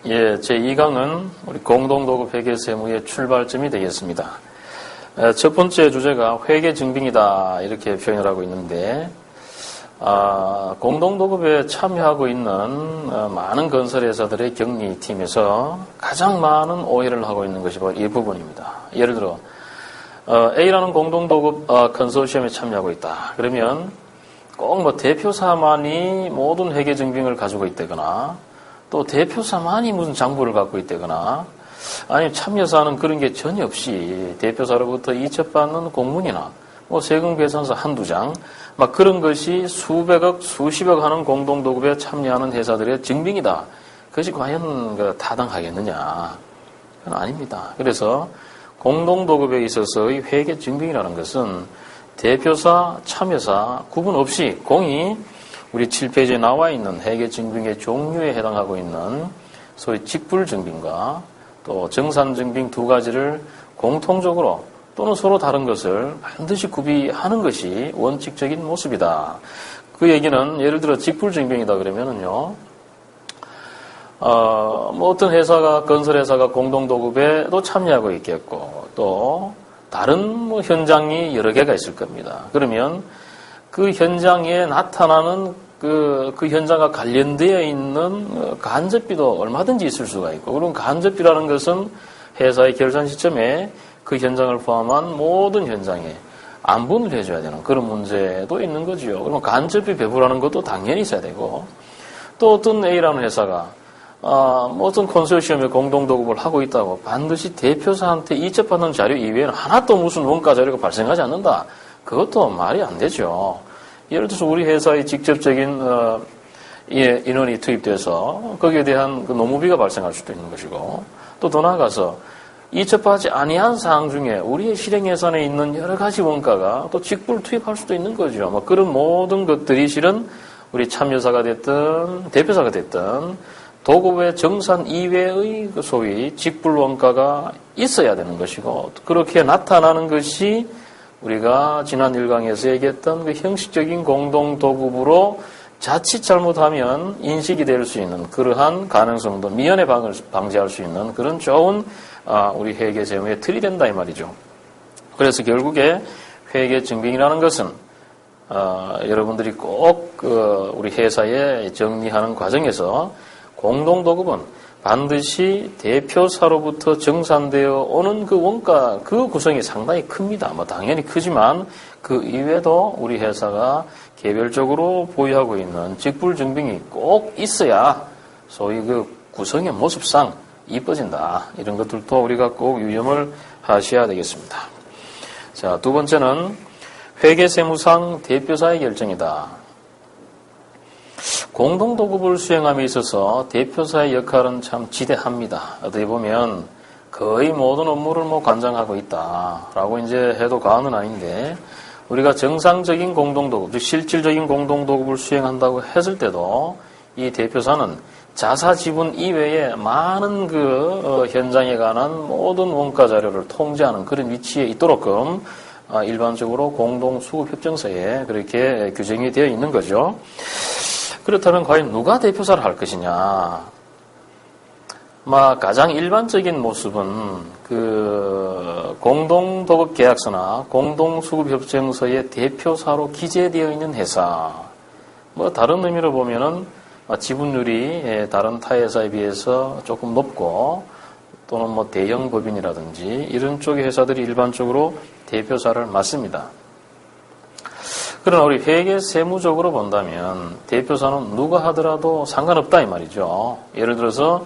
예, 제2강은 우리 공동도급 회계세무의 출발점이 되겠습니다. 첫 번째 주제가 회계증빙이다 이렇게 표현을 하고 있는데 공동도급에 참여하고 있는 많은 건설회사들의 격리팀에서 가장 많은 오해를 하고 있는 것이 바로 이 부분입니다. 예를 들어 A라는 공동도급 컨소시엄에 참여하고 있다. 그러면 꼭 뭐 대표사만이 모든 회계증빙을 가지고 있다거나 또 대표사만이 무슨 장부를 갖고 있다거나 아니면 참여사는 그런 게 전혀 없이 대표사로부터 이첩받는 공문이나 뭐 세금계산서 한두 장 막 그런 것이 수백억, 수십억 하는 공동도급에 참여하는 회사들의 증빙이다. 그것이 과연 타당하겠느냐? 그건 아닙니다. 그래서 공동도급에 있어서의 회계증빙이라는 것은 대표사, 참여사 구분 없이 공이 우리 7페이지에 나와 있는 회계증빙의 종류에 해당하고 있는 소위 직불증빙과 또 정산증빙 두 가지를 공통적으로 또는 서로 다른 것을 반드시 구비하는 것이 원칙적인 모습이다. 그 얘기는 예를 들어 직불증빙이다 그러면은요, 뭐 어떤 회사가, 건설회사가 공동도급에도 참여하고 있겠고 또 다른 뭐 현장이 여러 개가 있을 겁니다. 그러면 그 현장에 나타나는 그 현장과 관련되어 있는 간접비도 얼마든지 있을 수가 있고, 그럼 간접비라는 것은 회사의 결산 시점에 그 현장을 포함한 모든 현장에 안분을 해줘야 되는 그런 문제도 있는 거지요. 그러면 간접비 배부라는 것도 당연히 있어야 되고, 또 어떤 A라는 회사가 뭐 어떤 컨소시엄에 공동도급을 하고 있다고 반드시 대표사한테 이첩받는 자료 이외에는 하나도 무슨 원가 자료가 발생하지 않는다. 그것도 말이 안 되죠. 예를 들어서 우리 회사의 직접적인 인원이 투입돼서 거기에 대한 그 노무비가 발생할 수도 있는 것이고, 또 더 나아가서 이첩하지 아니한 사항 중에 우리의 실행 예산에 있는 여러 가지 원가가 또 직불 투입할 수도 있는 거죠. 뭐 그런 모든 것들이 실은 우리 참여사가 됐든 대표사가 됐든 도급의 정산 이외의 그 소위 직불 원가가 있어야 되는 것이고, 그렇게 나타나는 것이 우리가 지난 1강에서 얘기했던 그 형식적인 공동도급으로 자칫 잘못하면 인식이 될 수 있는 그러한 가능성도 미연에 방지할 수 있는 그런 좋은 우리 회계세무의 틀이 된다 이 말이죠. 그래서 결국에 회계증빙이라는 것은 여러분들이 꼭 우리 회사에 정리하는 과정에서 공동도급은 반드시 대표사로부터 정산되어 오는 그 원가, 그 구성이 상당히 큽니다. 뭐 당연히 크지만 그 이외에도 우리 회사가 개별적으로 보유하고 있는 직불증빙이 꼭 있어야 소위 그 구성의 모습상 이뻐진다. 이런 것들도 우리가 꼭 유념을 하셔야 되겠습니다. 자, 두 번째는 회계세무상 대표사의 결정이다. 공동도급을 수행함에 있어서 대표사의 역할은 참 지대합니다. 어떻게 보면 거의 모든 업무를 관장하고 있다라고 이제 해도 과언은 아닌데, 우리가 정상적인 공동도급, 즉 실질적인 공동도급을 수행한다고 했을 때도 이 대표사는 자사 지분 이외에 많은 그 현장에 관한 모든 원가 자료를 통제하는 그런 위치에 있도록끔 일반적으로 공동수급협정서에 그렇게 규정이 되어 있는 거죠. 그렇다면 과연 누가 대표사를 할 것이냐? 가장 일반적인 모습은 그 공동도급 계약서나 공동수급협정서의 대표사로 기재되어 있는 회사, 다른 의미로 보면은 지분율이 다른 타회사에 비해서 조금 높고, 또는 대형 법인이라든지 이런 쪽의 회사들이 일반적으로 대표사를 맡습니다. 그러나 우리 회계세무적으로 본다면 대표사는 누가 하더라도 상관없다 이 말이죠. 예를 들어서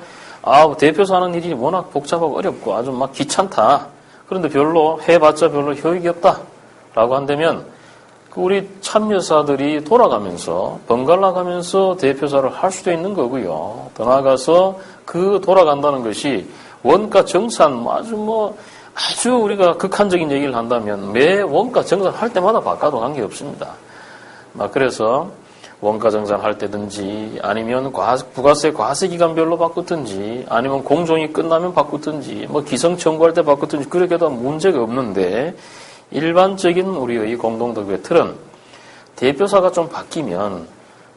대표사 하는 일이 워낙 복잡하고 어렵고 아주 귀찮다. 그런데 별로 해봤자 별로 효익이 없다라고 한다면 우리 참여사들이 돌아가면서 번갈아 가면서 대표사를 할 수도 있는 거고요. 더 나아가서 그 돌아간다는 것이 원가 정산 아주 우리가 극한적인 얘기를 한다면 매 원가 정산할 때마다 바꿔도 관계없습니다. 그래서 원가 정산할 때든지 아니면 부가세 과세 기간별로 바꾸든지 아니면 공정이 끝나면 바꾸든지 기성 청구할 때 바꾸든지 그렇게 해도 문제가 없는데, 일반적인 우리의 공동도급의 틀은 대표사가 좀 바뀌면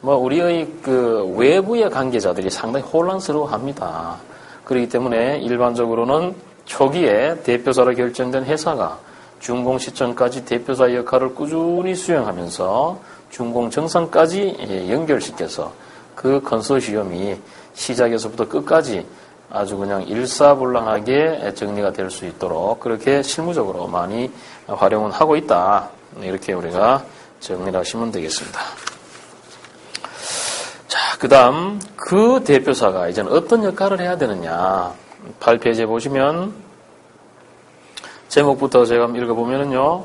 우리의 그 외부의 관계자들이 상당히 혼란스러워합니다. 그렇기 때문에 일반적으로는 초기에 대표사로 결정된 회사가 준공 시점까지 대표사 역할을 꾸준히 수행하면서 준공 정상까지 연결시켜서 그 컨소시엄이 시작에서부터 끝까지 아주 그냥 일사불란하게 정리가 될 수 있도록 그렇게 실무적으로 많이 활용은 하고 있다. 이렇게 우리가 정리를 하시면 되겠습니다. 자, 그 다음 그 대표사가 이제는 어떤 역할을 해야 되느냐. 8페이지에 보시면 제목부터 제가 한번 읽어보면요.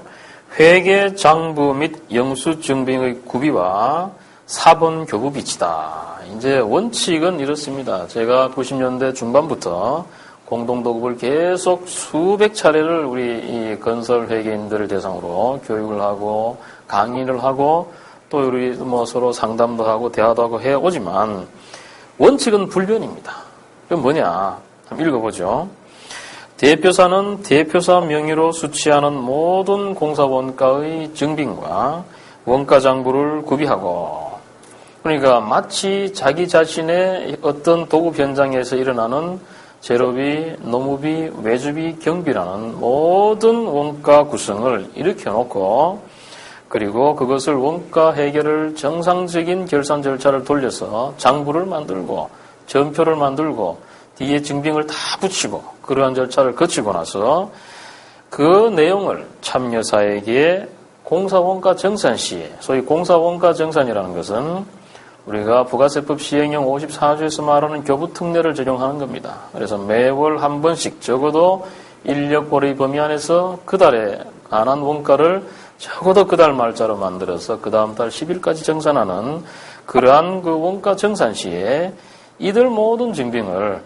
회계 장부 및 영수증빙의 구비와 사본 교부 비치다. 이제 원칙은 이렇습니다. 제가 90년대 중반부터 공동도급을 계속 수백 차례를 우리 이 건설 회계인들을 대상으로 교육을 하고 강의를 하고 또 우리 뭐 서로 상담도 하고 대화도 하고 해오지만 원칙은 불변입니다. 그건 뭐냐? 한번 읽어보죠. 대표사는 대표사 명의로 수취하는 모든 공사 원가의 증빙과 원가 장부를 구비하고 그러니까 마치 자기 자신의 어떤 도급 현장에서 일어나는 재료비, 노무비, 외주비, 경비라는 모든 원가 구성을 일으켜놓고 그리고 그것을 원가 해결을 정상적인 결산 절차를 돌려서 장부를 만들고 전표를 만들고 뒤에 증빙을 다 붙이고 그러한 절차를 거치고 나서 그 내용을 참여사에게 공사원가 정산 시에 소위 공사원가 정산이라는 것은 우리가 부가세법 시행령 54조에서 말하는 교부특례를 적용하는 겁니다. 그래서 매월 한 번씩 적어도 인력고리 범위 안에서 그달에 관한 원가를 적어도 그달 말자로 만들어서 그 다음 달 10일까지 정산하는 그러한 그 원가 정산 시에 이들 모든 증빙을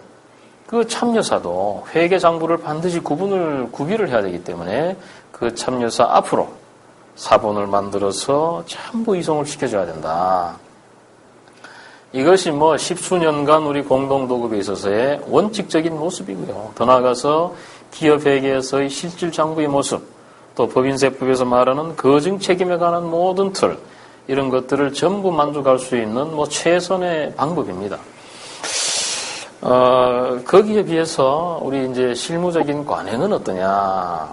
그 참여사도 회계장부를 반드시 구비를 해야 되기 때문에 그 참여사 앞으로 사본을 만들어서 전부 이송을 시켜줘야 된다. 이것이 뭐 십수년간 우리 공동도급에 있어서의 원칙적인 모습이고요. 더 나아가서 기업회계에서의 실질장부의 모습, 또 법인세법에서 말하는 거증 책임에 관한 모든 틀, 이런 것들을 전부 만족할 수 있는 뭐 최선의 방법입니다. 거기에 비해서 우리 이제 실무적인 관행은 어떠냐.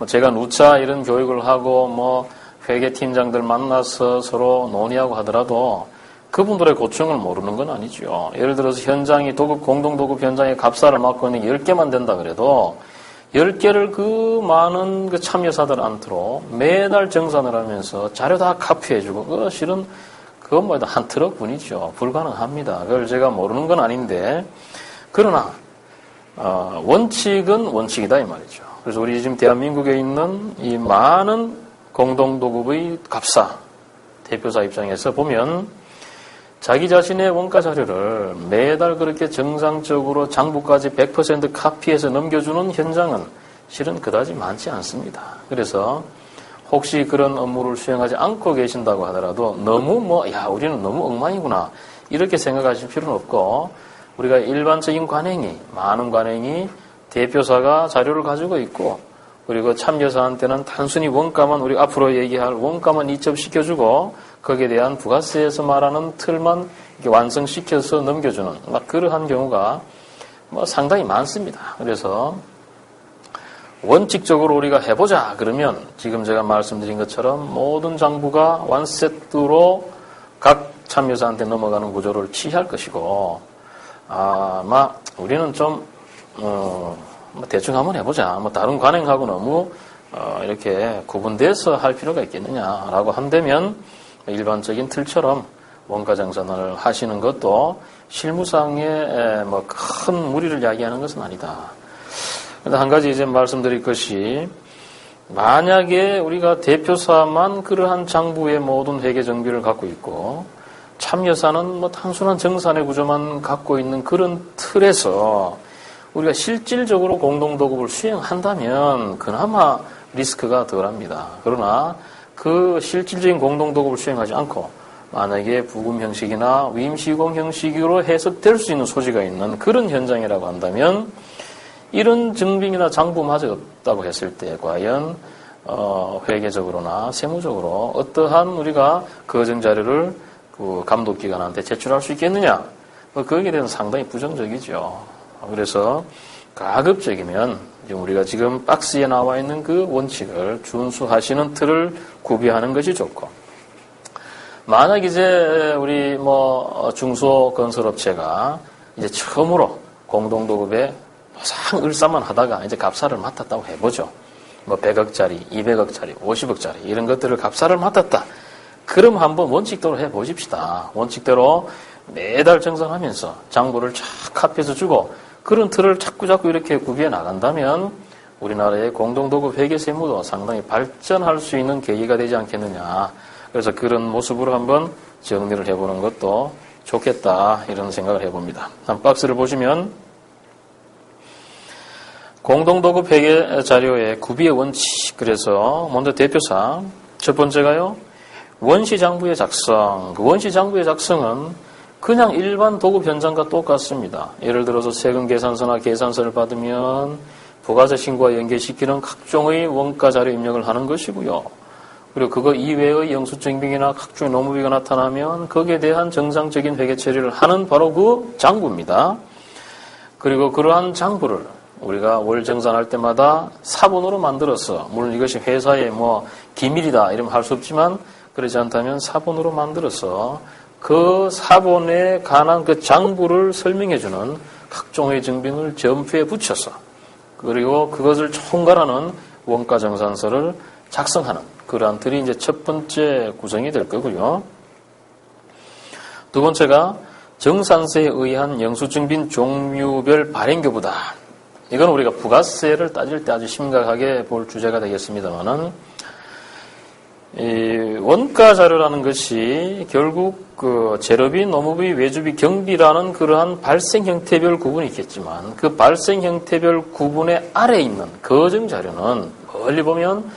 제가 누차 이런 교육을 하고 뭐 회계팀장들 만나서 서로 논의하고 하더라도 그분들의 고충을 모르는 건 아니죠. 예를 들어서 현장이 공동도급 현장에 갑사를 맡고 있는 10개만 된다 그래도 10개를 그 많은 그 참여사들한테로 매달 정산을 하면서 자료 다 카피해주고 그거 실은 그건 뭐 한 트럭 분이죠. 불가능합니다. 그걸 제가 모르는 건 아닌데 그러나 원칙은 원칙이다 이 말이죠. 그래서 우리 지금 대한민국에 있는 이 많은 공동도급의 갑사 대표사 입장에서 보면 자기 자신의 원가 자료를 매달 그렇게 정상적으로 장부까지 100% 카피해서 넘겨주는 현장은 실은 그다지 많지 않습니다. 그래서 혹시 그런 업무를 수행하지 않고 계신다고 하더라도 너무 우리는 너무 엉망이구나 이렇게 생각하실 필요는 없고 우리가 일반적인 관행이 많은 관행이 대표사가 자료를 가지고 있고 그리고 참여사한테는 단순히 원가만 우리 앞으로 얘기할 원가만 이첩시켜주고 거기에 대한 부가세에서 말하는 틀만 이렇게 완성시켜서 넘겨주는 그러한 경우가 상당히 많습니다. 그래서 원칙적으로 우리가 해보자 그러면 지금 제가 말씀드린 것처럼 모든 장부가 완세트로 각 참여사한테 넘어가는 구조를 취할 것이고 아마 우리는 좀 대충 한번 해보자. 다른 관행하고 너무 이렇게 구분돼서 할 필요가 있겠느냐라고 한다면 일반적인 틀처럼 원가 정산을 하시는 것도 실무상의 큰 무리를 야기하는 것은 아니다. 그런데 한 가지 이제 말씀드릴 것이 만약에 우리가 대표사만 그러한 장부의 모든 회계 정비를 갖고 있고 참여사는 단순한 정산의 구조만 갖고 있는 그런 틀에서 우리가 실질적으로 공동도급을 수행한다면 그나마 리스크가 덜합니다. 그러나 그 실질적인 공동도급을 수행하지 않고 만약에 부금 형식이나 위임시공 형식으로 해석될 수 있는 소지가 있는 그런 현장이라고 한다면 이런 증빙이나 장부마저 없다고 했을 때 과연 회계적으로나 세무적으로 어떠한 우리가 거정 자료를 그 감독기관한테 제출할 수 있겠느냐? 거기에 대해서는 상당히 부정적이죠. 그래서 가급적이면 우리가 지금 박스에 나와 있는 그 원칙을 준수하시는 틀을 구비하는 것이 좋고, 만약 이제 우리 중소건설업체가 이제 처음으로 공동도급에 을사만 하다가 이제 갑사를 맡았다고 해보죠. 100억짜리, 200억짜리, 50억짜리 이런 것들을 갑사를 맡았다. 그럼 한번 원칙대로 해보십시다. 원칙대로 매달 정산하면서 장부를 쫙 합해서 주고 그런 틀을 자꾸 이렇게 구비해 나간다면 우리나라의 공동도급 회계세무도 상당히 발전할 수 있는 계기가 되지 않겠느냐. 그래서 그런 모습으로 한번 정리를 해보는 것도 좋겠다 이런 생각을 해봅니다. 한 박스를 보시면 공동도급 회계 자료의 구비의 원칙. 그래서 먼저 대표사 첫 번째가요. 원시장부의 작성. 그 원시장부의 작성은 그냥 일반 도급 현장과 똑같습니다. 예를 들어서 세금계산서나 계산서를 받으면 부가세 신고와 연계시키는 각종의 원가 자료 입력을 하는 것이고요. 그리고 그거 이외의 영수증빙이나 각종의 노무비가 나타나면 거기에 대한 정상적인 회계 처리를 하는 바로 그 장부입니다. 그리고 그러한 장부를 우리가 월 정산할 때마다 사본으로 만들어서, 물론 이것이 회사의 기밀이다 이러면 할 수 없지만 그렇지 않다면 사본으로 만들어서 그 사본에 관한 그 장부를 설명해주는 각종의 증빙을 점표에 붙여서 그리고 그것을 총괄하는 원가정산서를 작성하는 그러한 틀이 이제 첫 번째 구성이 될 거고요. 두 번째가 정산세에 의한 영수증빙 종류별 발행교부다. 이건 우리가 부가세를 따질 때 아주 심각하게 볼 주제가 되겠습니다만은 이 원가 자료라는 것이 결국 그 재료비, 노무비, 외주비, 경비라는 그러한 발생 형태별 구분이 있겠지만 그 발생 형태별 구분의 아래에 있는 거정 자료는 멀리 보면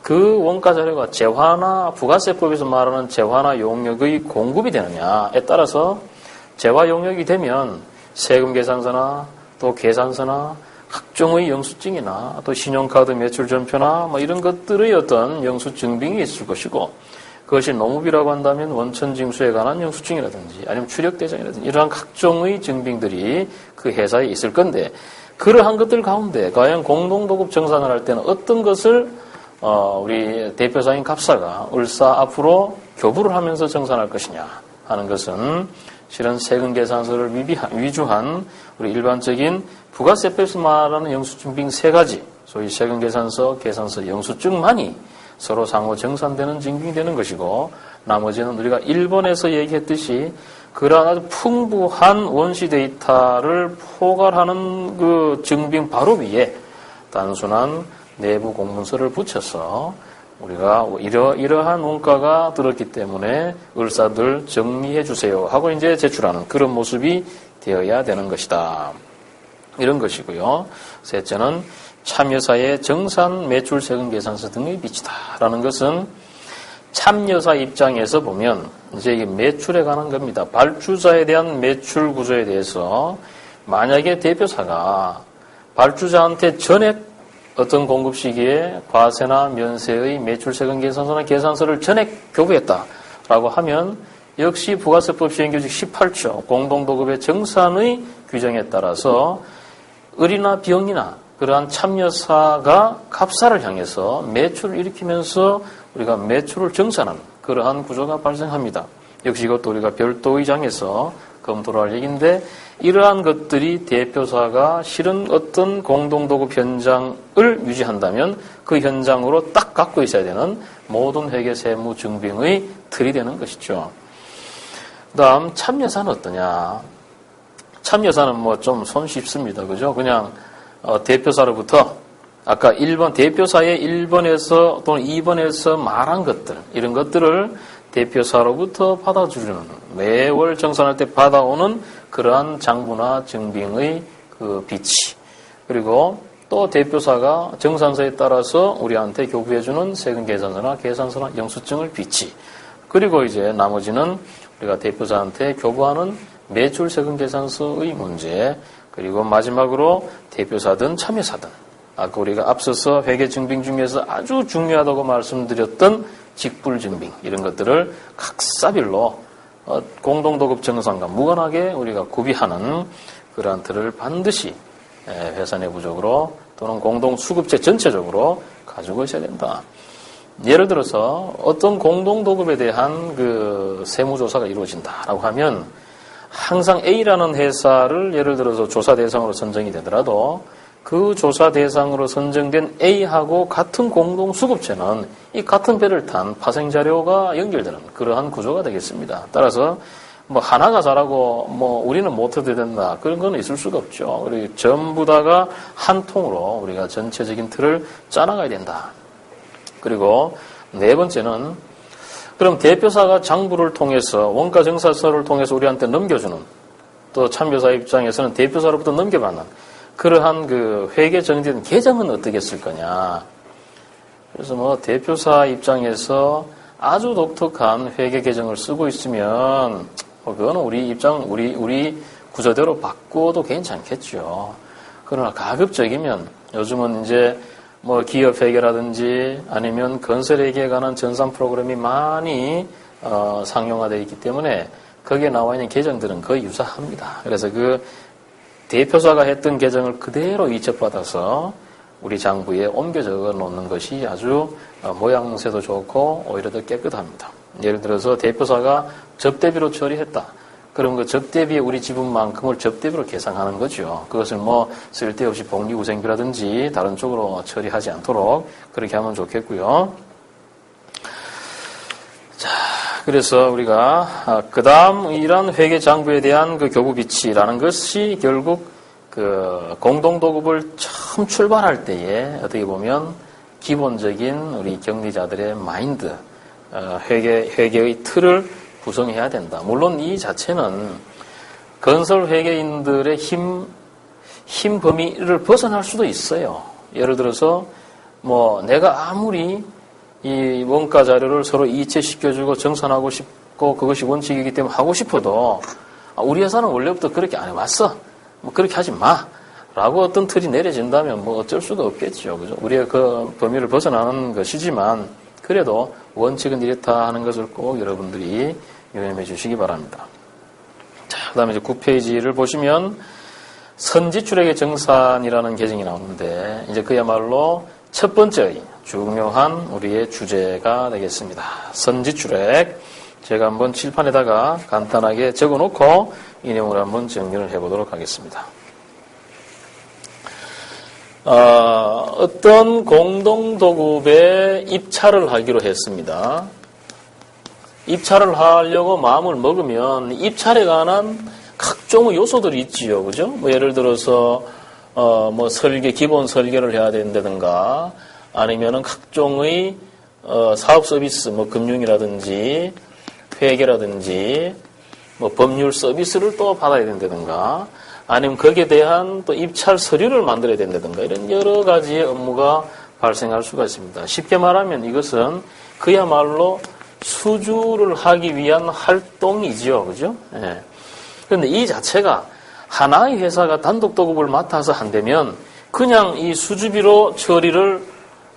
그 원가 자료가 재화나 부가세법에서 말하는 재화나 용역의 공급이 되느냐에 따라서 재화 용역이 되면 세금 계산서나 또 계산서나 각종의 영수증이나 또 신용카드 매출전표나 이런 것들의 어떤 영수증빙이 있을 것이고 그것이 노무비라고 한다면 원천징수에 관한 영수증이라든지 아니면 추력대장이라든지 이러한 각종의 증빙들이 그 회사에 있을 건데 그러한 것들 가운데 과연 공동도급 정산을 할 때는 어떤 것을 우리 대표사인 갑사가 을사 앞으로 교부를 하면서 정산할 것이냐 하는 것은 실은 세금계산서를 위주한 우리 일반적인 부가세법에서 말하는 영수증빙 세 가지, 소위 세금계산서, 계산서, 영수증만이 서로 상호 정산되는 증빙되는 것이고 나머지는 우리가 1번에서 얘기했듯이 그러한 아주 풍부한 원시 데이터를 포괄하는 그 증빙 바로 위에 단순한 내부 공문서를 붙여서 우리가 이러한 원가가 들었기 때문에 을사들 정리해 주세요 하고 이제 제출하는 그런 모습이 되어야 되는 것이다. 이런 것이고요. 셋째는 참여사의 정산, 매출, 세금 계산서 등의 비치다라는 것은 참여사 입장에서 보면 이제 이게 매출에 관한 겁니다. 발주자에 대한 매출 구조에 대해서 만약에 대표사가 발주자한테 전액 어떤 공급 시기에 과세나 면세의 매출, 세금 계산서나 계산서를 전액 교부했다라고 하면 역시 부가세법 시행규칙 18조 공동도급의 정산의 규정에 따라서 을이나 비용이나 그러한 참여사가 갑사를 향해서 매출을 일으키면서 우리가 매출을 정산하는 그러한 구조가 발생합니다. 역시 이것도 우리가 별도의 장에서 검토를 할 얘기인데 이러한 것들이 대표사가 실은 어떤 공동도급 현장을 유지한다면 그 현장으로 딱 갖고 있어야 되는 모든 회계세무 증빙의 틀이 되는 것이죠. 그 다음 참여사는 어떠냐. 참여사는 좀 손쉽습니다. 그죠? 그냥 대표사로부터 아까 1번 대표사의 1번에서 또는 2번에서 말한 것들 이런 것들을 대표사로부터 받아주는 매월 정산할 때 받아오는 그러한 장부나 증빙의 그 비치 그리고 또 대표사가 정산서에 따라서 우리한테 교부해주는 세금계산서나 계산서나 영수증을 비치 그리고 이제 나머지는 우리가 대표사한테 교부하는 매출 세금계산서의 문제 그리고 마지막으로 대표사든 참여사든 아까 우리가 앞서서 회계증빙 중에서 아주 중요하다고 말씀드렸던 직불증빙 이런 것들을 각사별로 공동도급 정산과 무관하게 우리가 구비하는 그러한 틀을 반드시 회사 내부적으로 또는 공동수급제 전체적으로 가지고 있어야 된다. 예를 들어서 어떤 공동도급에 대한 그 세무조사가 이루어진다라고 하면 항상 A라는 회사를 예를 들어서 조사 대상으로 선정이 되더라도 그 조사 대상으로 선정된 A하고 같은 공동수급체는 이 같은 배를 탄 파생자료가 연결되는 그러한 구조가 되겠습니다. 따라서 뭐 하나가 잘하고 뭐 우리는 못해도 된다 그런 건 있을 수가 없죠. 그리고 전부 다가 한 통으로 우리가 전체적인 틀을 짜나가야 된다. 그리고 네 번째는 그럼 대표사가 장부를 통해서 원가정산서를 통해서 우리한테 넘겨주는 또 참여사 입장에서는 대표사로부터 넘겨받는 그러한 그 회계 정리된 계정은 어떻게 쓸 거냐. 그래서 뭐 대표사 입장에서 아주 독특한 회계 계정을 쓰고 있으면 그거는 우리 구조대로 바꿔도 괜찮겠죠. 그러나 가급적이면 요즘은 이제 뭐 기업 회계라든지 아니면 건설 회계에 관한 전산 프로그램이 많이 상용화되어 있기 때문에 거기에 나와 있는 계정들은 거의 유사합니다. 그래서 그 대표사가 했던 계정을 그대로 이첩받아서 우리 장부에 옮겨 적어 놓는 것이 아주 모양새도 좋고 오히려 더 깨끗합니다. 예를 들어서 대표사가 접대비로 처리했다. 그럼 그 접대비에 우리 지분만큼을 접대비로 계산하는 거죠. 그것을 뭐 쓸데없이 복리후생비라든지 다른 쪽으로 처리하지 않도록 그렇게 하면 좋겠고요. 자, 그래서 우리가 그 다음 이런 회계장부에 대한 그 교부 비치라는 것이 결국 그 공동도급을 처음 출발할 때에 어떻게 보면 기본적인 우리 격리자들의 마인드, 회계의 틀을 구성해야 된다. 물론 이 자체는 건설 회계인들의 힘 범위를 벗어날 수도 있어요. 예를 들어서 뭐 내가 아무리 이 원가 자료를 서로 이체시켜주고 정산하고 싶고 그것이 원칙이기 때문에 하고 싶어도 우리 회사는 원래부터 그렇게 안 해왔어. 뭐 그렇게 하지 마. 라고 어떤 틀이 내려진다면 뭐 어쩔 수가 없겠죠. 그죠? 우리가 그 범위를 벗어나는 것이지만 그래도 원칙은 이렇다 하는 것을 꼭 여러분들이 유념해 주시기 바랍니다. 자, 그 다음에 이제 9페이지를 보시면 선지출액의 정산이라는 계정이 나오는데 이제 그야말로 첫 번째 중요한 우리의 주제가 되겠습니다. 선지출액. 제가 한번 칠판에다가 간단하게 적어 놓고 이 내용을 한번 정리를 해보도록 하겠습니다. 어떤 공동도급에 입찰을 하기로 했습니다. 입찰을 하려고 마음을 먹으면 입찰에 관한 각종의 요소들이 있지요. 그죠? 뭐 예를 들어서 뭐 기본 설계를 해야 된다든가 아니면은 각종의 사업 서비스, 뭐 금융이라든지 회계라든지 뭐 법률 서비스를 또 받아야 된다든가 아니면 거기에 대한 또 입찰 서류를 만들어야 된다든가 이런 여러 가지의 업무가 발생할 수가 있습니다. 쉽게 말하면 이것은 그야말로 수주를 하기 위한 활동이지요. 그죠? 예. 그런데 이 자체가 하나의 회사가 단독 도급을 맡아서 한다면 그냥 이 수주비로 처리를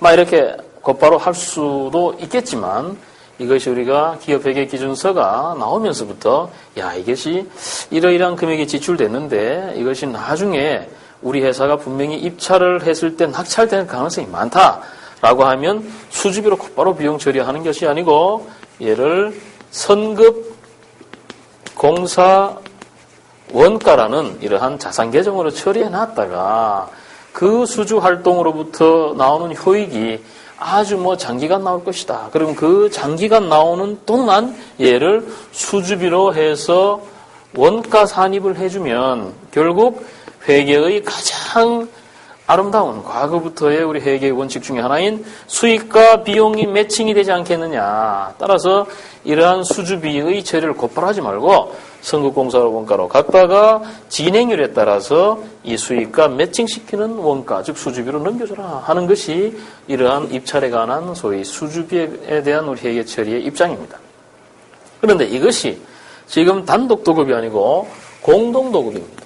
막 이렇게 곧바로 할 수도 있겠지만 이것이 우리가 기업회계기준서가 나오면서부터 이것이 이러이러한 금액이 지출됐는데 이것이 나중에 우리 회사가 분명히 입찰을 했을 때 낙찰될 가능성이 많다라고 하면 수주비로 곧바로 비용 처리하는 것이 아니고 얘를 선급 공사 원가라는 이러한 자산 계정으로 처리해 놨다가 그 수주 활동으로부터 나오는 효익이 아주 뭐 장기간 나올 것이다. 그럼 그 장기간 나오는 동안 얘를 수주비로 해서 원가 산입을 해주면 결국 회계의 가장 아름다운 과거부터의 우리 회계의 원칙 중에 하나인 수익과 비용이 매칭이 되지 않겠느냐. 따라서 이러한 수주비의 처리를 곧바로 하지 말고 선급공사로 원가로 갔다가 진행률에 따라서 이 수익과 매칭시키는 원가, 즉 수주비로 넘겨줘라 하는 것이 이러한 입찰에 관한 소위 수주비에 대한 우리 회계 처리의 입장입니다. 그런데 이것이 지금 단독 도급이 아니고 공동 도급입니다.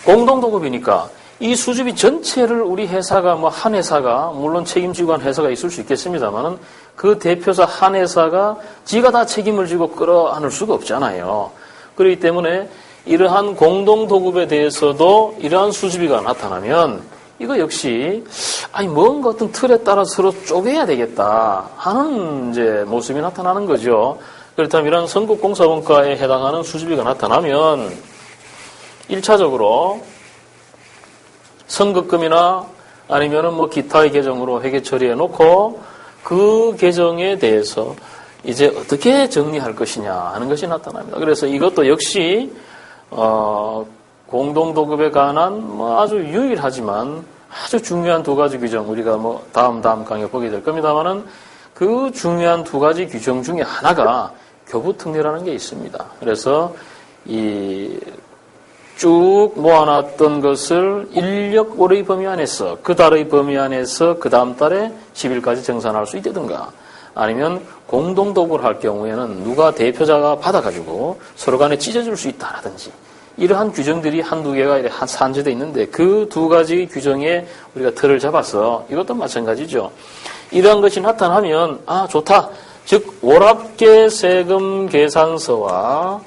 공동 도급이니까 이 수주비 전체를 우리 회사가 한 회사가 물론 책임지고 한 회사가 있을 수 있겠습니다만은 그 대표사 한 회사가 지가 다 책임을 지고 끌어안을 수가 없잖아요. 그렇기 때문에 이러한 공동도급에 대해서도 이러한 수주비가 나타나면 이거 역시 뭔가 어떤 틀에 따라 서로 쪼개야 되겠다 하는 이제 모습이 나타나는 거죠. 그렇다면 이런 선급공사원가에 해당하는 수주비가 나타나면 1차적으로 선급금이나 아니면은 기타의 계정으로 회계 처리해 놓고 그 계정에 대해서 이제 어떻게 정리할 것이냐 하는 것이 나타납니다. 그래서 이것도 역시 공동도급에 관한 아주 유일하지만 아주 중요한 두 가지 규정, 우리가 다음 강의에 보게 될 겁니다만은 그 중요한 두 가지 규정 중에 하나가 교부특례라는 게 있습니다. 그래서 쭉 모아놨던 것을 인력월의 범위 안에서, 그 달의 범위 안에서 그 다음 달에 10일까지 정산할 수 있다든가, 아니면 공동도급을 할 경우에는 누가 대표자가 받아가지고 서로 간에 찢어줄 수 있다라든지, 이러한 규정들이 한두 개가 산재되어 있는데 그 두 가지 규정에 우리가 틀을 잡아서 이것도 마찬가지죠. 이러한 것이 나타나면 좋다. 즉 월합계 세금 계산서와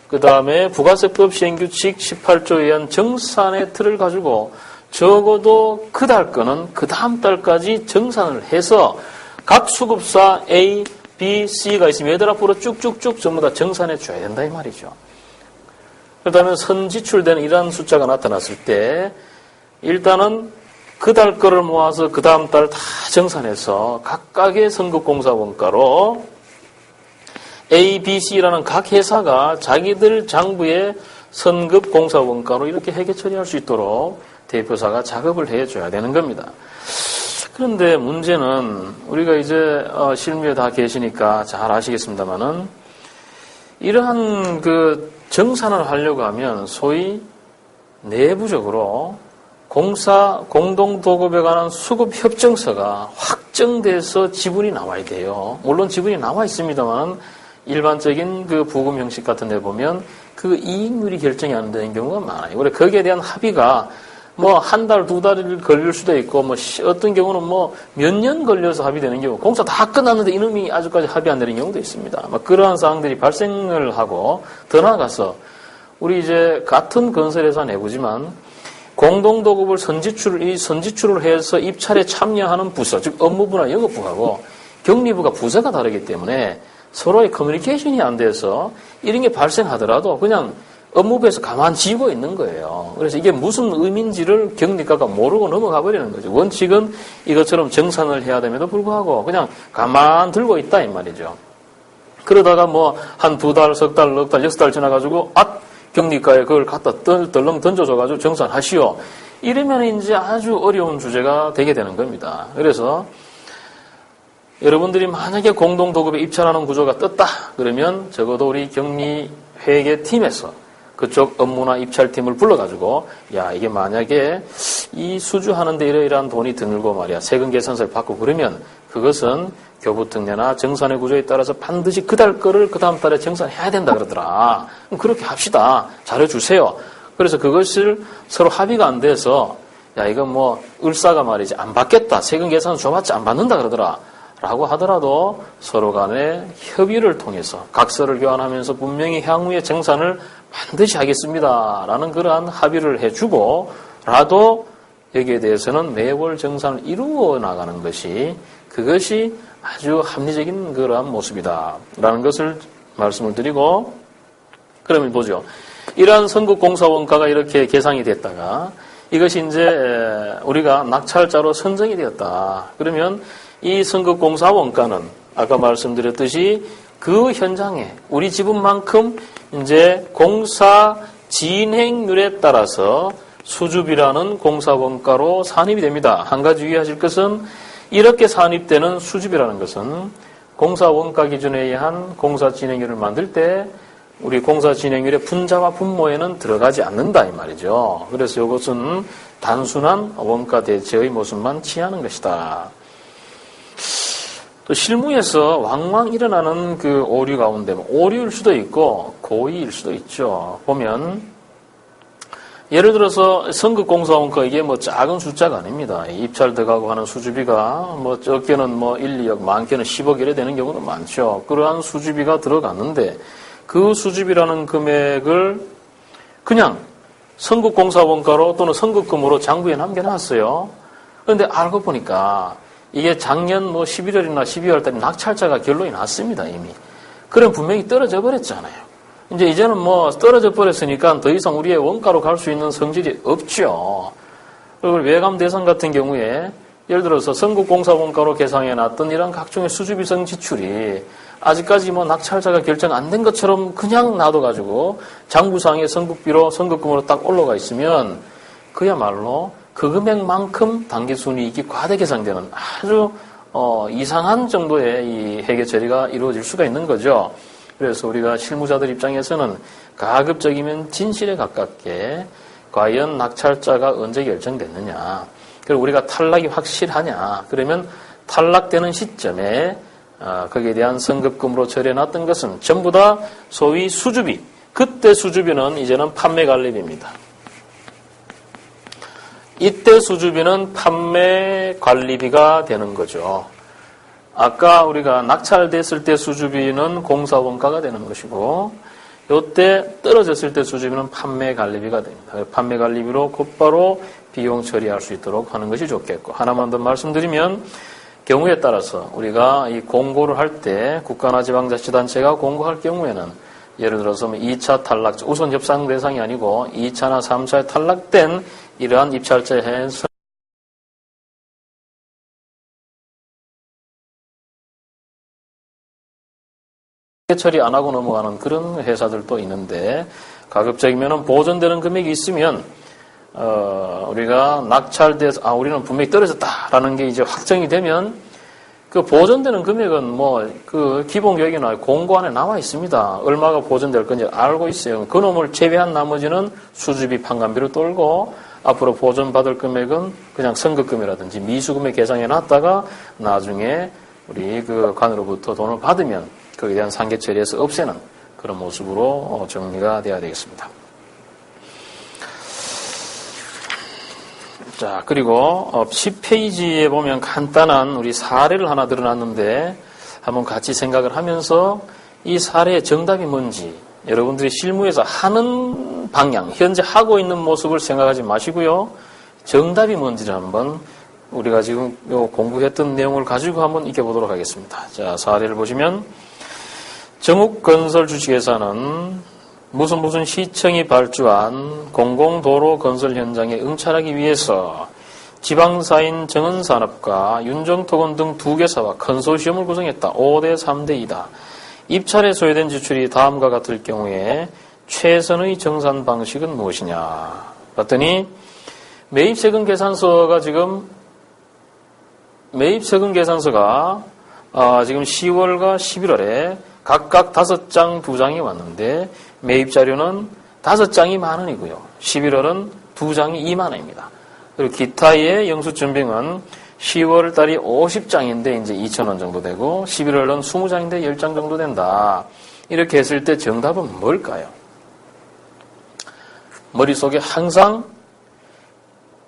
그 다음에 부가세법 시행규칙 18조에 의한 정산의 틀을 가지고 적어도 그 달 거는 그 다음 달까지 정산을 해서 각 수급사 A, B, C가 있으면 얘들 앞으로 쭉쭉쭉 전부 다 정산해 줘야 된다 이 말이죠. 그렇다면 선지출되는 이러한 숫자가 나타났을 때 일단은 그 달 거를 모아서 그 다음 달 다 정산해서 각각의 선급공사 원가로 A, B, C라는 각 회사가 자기들 장부의 선급공사 원가로 이렇게 회계 처리할 수 있도록 대표사가 작업을 해줘야 되는 겁니다. 그런데 문제는 우리가 이제 실무에 다 계시니까 잘 아시겠습니다만은 이러한 정산을 하려고 하면 소위 내부적으로 공동도급에 관한 수급협정서가 확정돼서 지분이 나와야 돼요. 물론 지분이 나와 있습니다만 일반적인 부금 형식 같은 데 보면 그 이익률이 결정이 안 되는 경우가 많아요. 그래 거기에 대한 합의가 한 달, 두 달이 걸릴 수도 있고, 어떤 경우는 몇 년 걸려서 합의되는 경우, 공사 다 끝났는데 이놈이 아직까지 합의 안 되는 경우도 있습니다. 그러한 사항들이 발생을 하고, 더 나아가서, 우리 이제 같은 건설회사 내부지만, 공동도급을 선지출을 해서 입찰에 참여하는 부서, 즉 업무부나 영업부하고 격리부가 부서가 다르기 때문에 서로의 커뮤니케이션이 안 돼서 이런 게 발생하더라도 그냥 업무부에서 가만히 지고 있는 거예요. 그래서 이게 무슨 의미인지를 격리과가 모르고 넘어가 버리는 거죠. 원칙은 이것처럼 정산을 해야 됨에도 불구하고 그냥 가만 들고 있다 이 말이죠. 그러다가 한 두 달, 석 달, 넉 달, 6달 지나가지고 격리과에 그걸 갖다 덜렁 던져줘가지고 정산하시오. 이러면 이제 아주 어려운 주제가 되게 되는 겁니다. 그래서 여러분들이 만약에 공동도급에 입찰하는 구조가 떴다 그러면 적어도 우리 격리회계팀에서 그쪽 업무나 입찰팀을 불러가지고 이게 만약에 이 수주하는데 이러이러한 돈이 들고 말이야 세금 계산서를 받고 그러면 그것은 교부특례나 정산의 구조에 따라서 반드시 그 달 거를 그 다음 달에 정산해야 된다 그러더라. 그럼 그렇게 합시다. 잘해주세요. 그래서 그것을 서로 합의가 안 돼서 이건 을사가 말이지 안 받겠다. 세금 계산서 줘봤자 안 받는다 그러더라. 라고 하더라도 서로 간에 협의를 통해서 각서를 교환하면서 분명히 향후에 정산을 반드시 하겠습니다. 라는 그러한 합의를 해주고 라도 여기에 대해서는 매월 정산을 이루어 나가는 것이 그것이 아주 합리적인 그러한 모습이다. 라는 것을 말씀을 드리고 그러면 보죠. 이러한 선급공사 원가가 이렇게 계상이 됐다가 이것이 이제 우리가 낙찰자로 선정이 되었다. 그러면 이 선급공사 원가는 아까 말씀드렸듯이 그 현장에 우리 지분만큼 이제 공사 진행률에 따라서 수주비라는 공사 원가로 산입이 됩니다. 한 가지 유의하실 것은 이렇게 산입되는 수주비라는 것은 공사 원가 기준에 의한 공사 진행률을 만들 때 우리 공사 진행률의 분자와 분모에는 들어가지 않는다 이 말이죠. 그래서 이것은 단순한 원가 대체의 모습만 취하는 것이다. 또 실무에서 왕왕 일어나는 그 오류 가운데 오류일 수도 있고 고의일 수도 있죠. 보면 예를 들어서 선급공사원가 이게 뭐 작은 숫자가 아닙니다. 입찰 들어가고 하는 수주비가 뭐 적게는 뭐 1, 2억, 많게는 10억 이래 되는 경우도 많죠. 그러한 수주비가 들어갔는데 그 수주비라는 금액을 그냥 선급공사원가로 또는 선급금으로 장부에 남겨놨어요. 그런데 알고 보니까 이게 작년 뭐 11월이나 12월 달에 낙찰자가 결론이 났습니다, 이미. 그럼 분명히 떨어져 버렸잖아요. 이제는 뭐 떨어져 버렸으니까 더 이상 우리의 원가로 갈 수 있는 성질이 없죠. 그리고 외감 대상 같은 경우에 예를 들어서 선급공사원가로 계상해 놨던 이런 각종의 수주비성 지출이 아직까지 뭐 낙찰자가 결정 안 된 것처럼 그냥 놔둬가지고 장부상의 선급비로 선급금으로 딱 올라가 있으면 그야말로 그 금액만큼 당기순이익이 과대 계상되는 아주 이상한 정도의 이 회계 처리가 이루어질 수가 있는 거죠. 그래서 우리가 실무자들 입장에서는 가급적이면 진실에 가깝게 과연 낙찰자가 언제 결정됐느냐, 그리고 우리가 탈락이 확실하냐, 그러면 탈락되는 시점에 거기에 대한 선급금으로 처리해놨던 것은 전부 다 소위 수주비, 그때 수주비는 이제는 판매 관리비입니다. 이때 수주비는 판매 관리비가 되는 거죠. 아까 우리가 낙찰됐을 때 수주비는 공사원가가 되는 것이고, 이때 떨어졌을 때 수주비는 판매 관리비가 됩니다. 판매 관리비로 곧바로 비용 처리할 수 있도록 하는 것이 좋겠고, 하나만 더 말씀드리면 경우에 따라서 우리가 이 공고를 할 때 국가나 지방자치단체가 공고할 경우에는 예를 들어서 2차 탈락, 우선 협상 대상이 아니고 2차나 3차에 탈락된 이러한 입찰자에 해서 처리 안 하고 넘어가는 그런 회사들도 있는데, 가급적이면 보존되는 금액이 있으면 우리가 낙찰돼서 우리는 분명히 떨어졌다라는 게 이제 확정이 되면 그 보존되는 금액은 뭐 그 기본 계획이나 공고 안에 나와 있습니다. 얼마가 보존될 건지 알고 있어요. 그놈을 제외한 나머지는 수주비 판관비로 떨고 앞으로 보존받을 금액은 그냥 선급금이라든지 미수금에 계상해 놨다가 나중에 우리 그 관으로부터 돈을 받으면 거기에 대한 상계 처리에서 없애는 그런 모습으로 정리가 돼야 되겠습니다. 자, 그리고 10페이지에 보면 간단한 우리 사례를 하나 드러났는데 한번 같이 생각을 하면서 이 사례의 정답이 뭔지 여러분들이 실무에서 하는 방향, 현재 하고 있는 모습을 생각하지 마시고요. 정답이 뭔지를 한번 우리가 지금 공부했던 내용을 가지고 한번 익혀보도록 하겠습니다. 자, 사례를 보시면 정욱건설 주식회사는 무슨 시청이 발주한 공공도로 건설 현장에 응찰하기 위해서 지방사인 정은산업과 윤정토건 등 두 개사와 컨소시엄을 구성했다. 5대 3대 2다. 입찰에 소요된 지출이 다음과 같을 경우에 최선의 정산 방식은 무엇이냐. 봤더니 매입세금 계산서가 지금 10월과 11월에 각각 5장, 2장이 왔는데 매입자료는 5장이 10,000원이고요. 11월은 2장이 20,000원입니다. 그리고 기타의 영수증빙은 10월 달이 50장인데 이제 2,000원 정도 되고 11월은 20장인데 10장 정도 된다. 이렇게 했을 때 정답은 뭘까요? 머릿속에 항상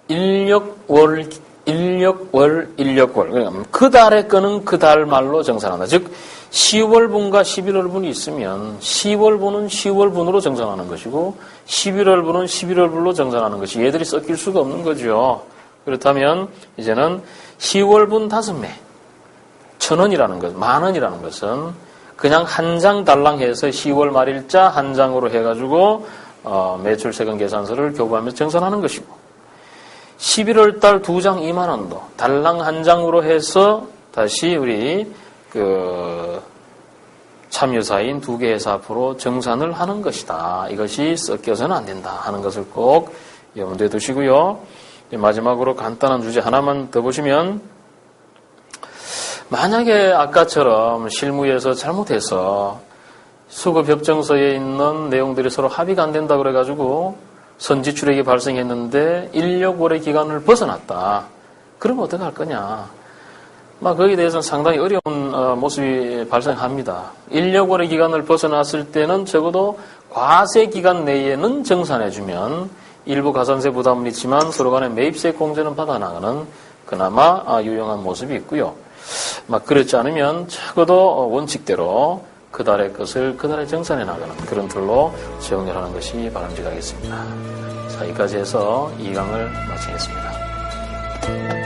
인력월. 그러니까 그 달의 거는 그 달 말로 정산한다. 즉 10월분과 11월분이 있으면 10월분은 10월분으로 정산하는 것이고 11월분은 11월분으로 정산하는 것이 얘들이 섞일 수가 없는 거죠. 그렇다면 이제는 10월분 5매 1,000원이라는 것, 10,000원이라는 것은 그냥 한 장 달랑 해서 10월 말일자 한 장으로 해가지고 매출세금 계산서를 교부하면서 정산하는 것이고 11월 달 2장 20,000원도 달랑 한 장으로 해서 다시 우리 참여사인 2개 회사 앞으로 정산을 하는 것이다. 이것이 섞여서는 안 된다 하는 것을 꼭 염두에 두시고요. 마지막으로 간단한 주제 하나만 더 보시면, 만약에 아까처럼 실무에서 잘못해서 수급협정서에 있는 내용들이 서로 합의가 안 된다 그래가지고 선지출액이 발생했는데 인력월의 기간을 벗어났다. 그럼 어떻게 할 거냐. 거기에 대해서는 상당히 어려운 모습이 발생합니다. 인력월의 기간을 벗어났을 때는 적어도 과세 기간 내에는 정산해주면 일부 가산세 부담은 있지만 서로 간에 매입세 공제는 받아나가는 그나마 유용한 모습이 있고요. 그렇지 않으면 적어도 원칙대로 그달의 것을 그달에 정산해 나가는 그런 틀로 적용하는 것이 바람직하겠습니다. 자, 여기까지 해서 2강을 마치겠습니다.